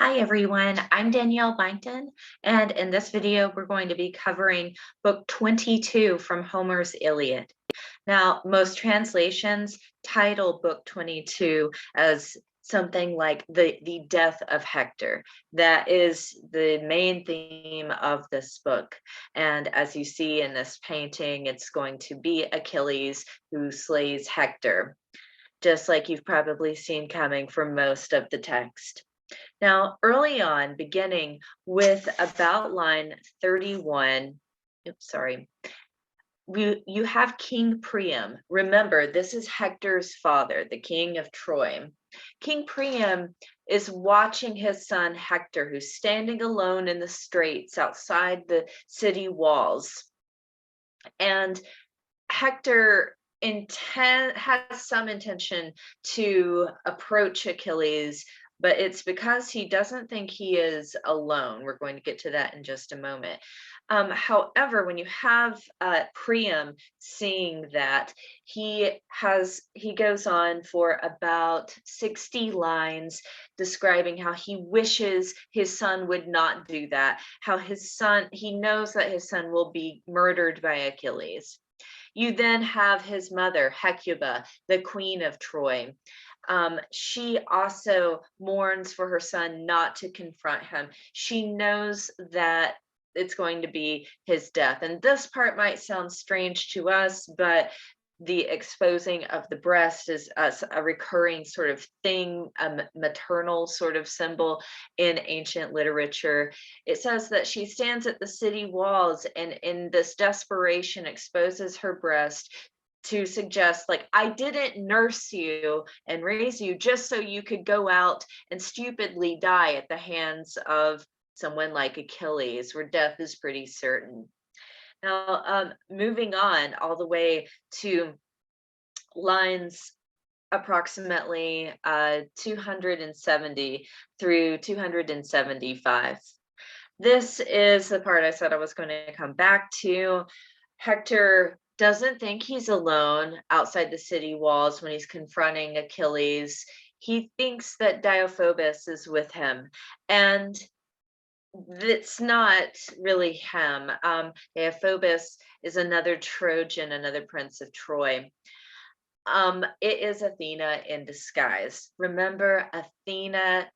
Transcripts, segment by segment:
Hi everyone, I'm Danielle Byington, and in this video we're going to be covering book 22 from Homer's Iliad. Now, most translations title book 22 as something like the death of Hector. That is the main theme of this book. And as you see in this painting, it's going to be Achilles who slays Hector, just like you've probably seen coming from most of the text. Now, early on, beginning with about line 31, oops, sorry, you have King Priam. Remember, this is Hector's father, the king of Troy. King Priam is watching his son Hector, who's standing alone in the straits outside the city walls. And Hector has some intention to approach Achilles, but it's because he doesn't think he is alone. We're going to get to that in just a moment. However, when you have Priam seeing that, he goes on for about 60 lines describing how he wishes his son would not do that, how he knows that his son will be murdered by Achilles. You then have his mother, Hecuba, the queen of Troy. She also mourns for her son not to confront him. She knows that it's going to be his death. And this part might sound strange to us, but the exposing of the breast is a recurring sort of thing, a maternal sort of symbol in ancient literature. It says that she stands at the city walls and in this desperation exposes her breast to suggest, like, I didn't nurse you and raise you just so you could go out and stupidly die at the hands of someone like Achilles, where death is pretty certain. Now, moving on all the way to lines approximately 270 through 275. This is the part I said I was going to come back to. Hector doesn't think he's alone outside the city walls when he's confronting Achilles. He thinks that Deiphobus is with him, and it's not really him. Deiphobus is another Trojan, another prince of Troy. It is Athena in disguise. Remember, Athena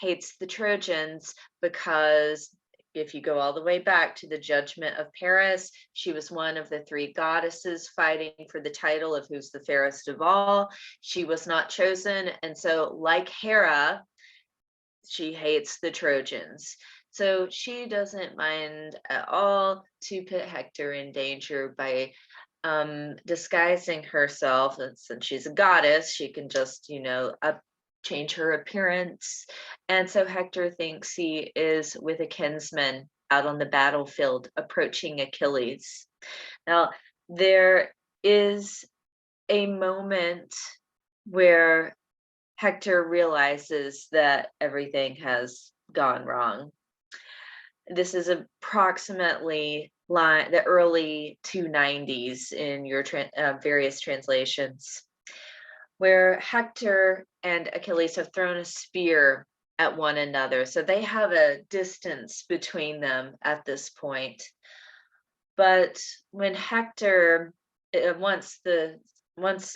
hates the Trojans because if you go all the way back to the judgment of Paris, she was one of the three goddesses fighting for the title of who's the fairest of all. She was not chosen, and so, like Hera, she hates the Trojans. So she doesn't mind at all to put Hector in danger by disguising herself. And since she's a goddess, she can just, change her appearance. And so Hector thinks he is with a kinsman out on the battlefield approaching Achilles. Now, there is a moment where Hector realizes that everything has gone wrong. This is approximately the early 290s in your various translations, where Hector and Achilles have thrown a spear at one another. So they have a distance between them at this point. But when Hector wants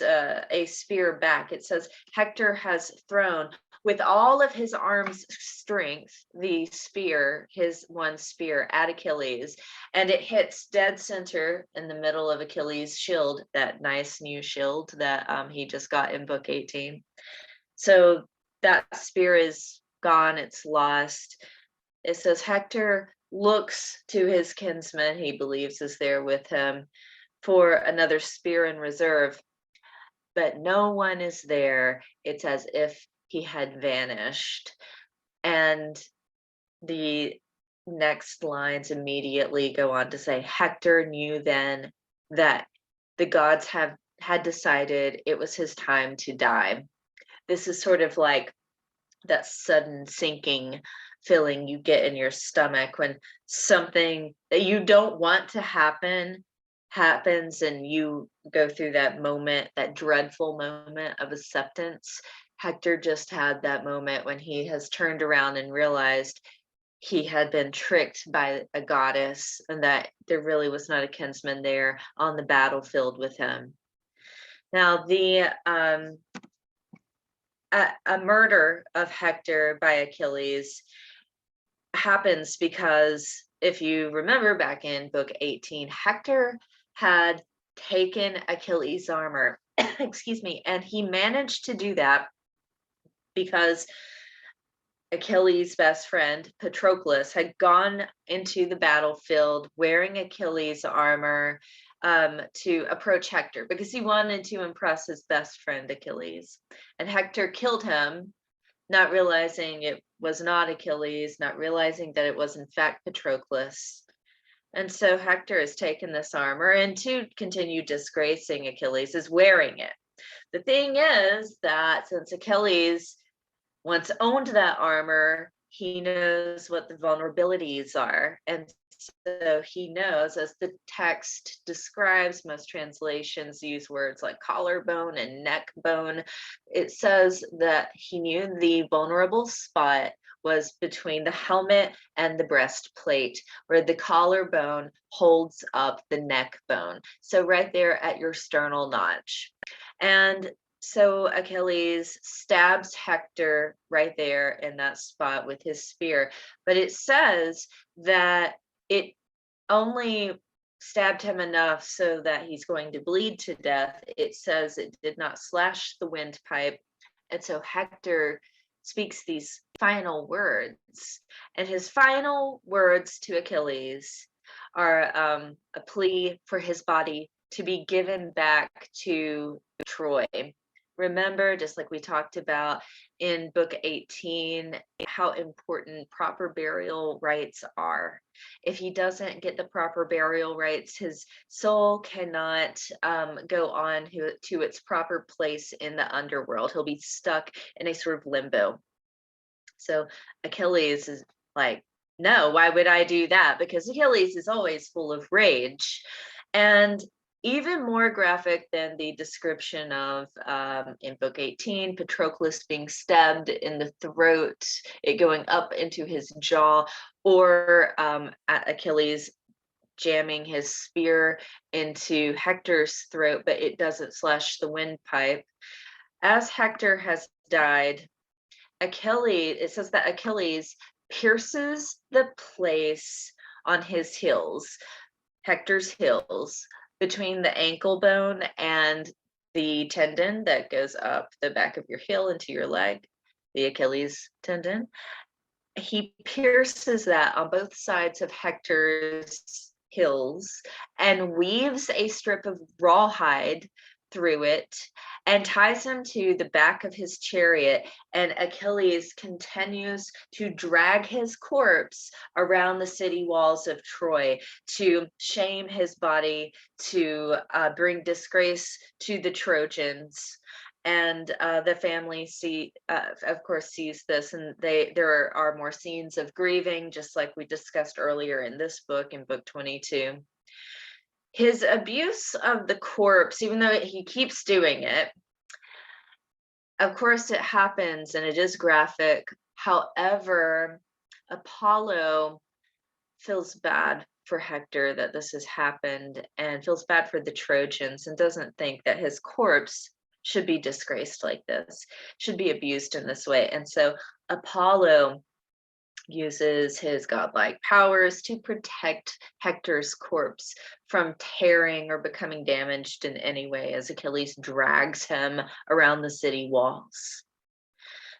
a spear back, it says Hector has thrown with all of his arm's strength the spear, his one spear, at Achilles, and it hits dead center in the middle of Achilles' shield, that nice new shield that he just got in book 18. So that spear is gone, it's lost. It says Hector looks to his kinsman he believes is there with him for another spear in reserve, but no one is there. It's as if he had vanished. And the next lines immediately go on to say, Hector knew then that the gods had decided it was his time to die. This is sort of like that sudden sinking feeling you get in your stomach when something that you don't want to happen happens, and you go through that moment, that dreadful moment of acceptance. Hector just had that moment when he has turned around and realized he had been tricked by a goddess and that there really was not a kinsman there on the battlefield with him. Now, a murder of Hector by Achilles happens because if you remember back in book 18, Hector had taken Achilles' armor, excuse me, and he managed to do that because Achilles' best friend, Patroclus, had gone into the battlefield wearing Achilles' armor to approach Hector because he wanted to impress his best friend, Achilles. And Hector killed him, not realizing it was not Achilles, not realizing that it was in fact Patroclus. And so Hector has taken this armor and to continue disgracing Achilles is wearing it. The thing is that since Achilles once owned that armor, he knows what the vulnerabilities are. And so he knows, as the text describes, most translations use words like collarbone and neck bone. It says that he knew the vulnerable spot was between the helmet and the breastplate, where the collarbone holds up the neck bone. So right there at your sternal notch. And so Achilles stabs Hector right there in that spot with his spear. But it says that it only stabbed him enough so that he's going to bleed to death. It says it did not slash the windpipe. And so Hector speaks these final words. And his final words to Achilles are a plea for his body to be given back to Troy. Remember, just like we talked about in book 18, how important proper burial rites are. If he doesn't get the proper burial rites, his soul cannot go on to its proper place in the underworld. He'll be stuck in a sort of limbo. So Achilles is like, no, why would I do that? Because Achilles is always full of rage. And even more graphic than the description of in book 18, Patroclus being stabbed in the throat, it going up into his jaw, or Achilles jamming his spear into Hector's throat, but it doesn't slash the windpipe. As Hector has died, it says that Achilles pierces the place on his heels, Hector's heels, between the ankle bone and the tendon that goes up the back of your heel into your leg, the Achilles tendon. He pierces that on both sides of Hector's heels and weaves a strip of rawhide through it and ties him to the back of his chariot, and Achilles continues to drag his corpse around the city walls of Troy to shame his body, to bring disgrace to the Trojans. And the family of course sees this, and there are more scenes of grieving, just like we discussed earlier in this book, in book 22. His abuse of the corpse, even though he keeps doing it, of course it happens and it is graphic. However, Apollo feels bad for Hector that this has happened and feels bad for the Trojans and doesn't think that his corpse should be disgraced like this, should be abused in this way. And so Apollo uses his godlike powers to protect Hector's corpse from tearing or becoming damaged in any way as Achilles drags him around the city walls.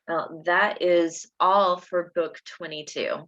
Now, that is all for book 22.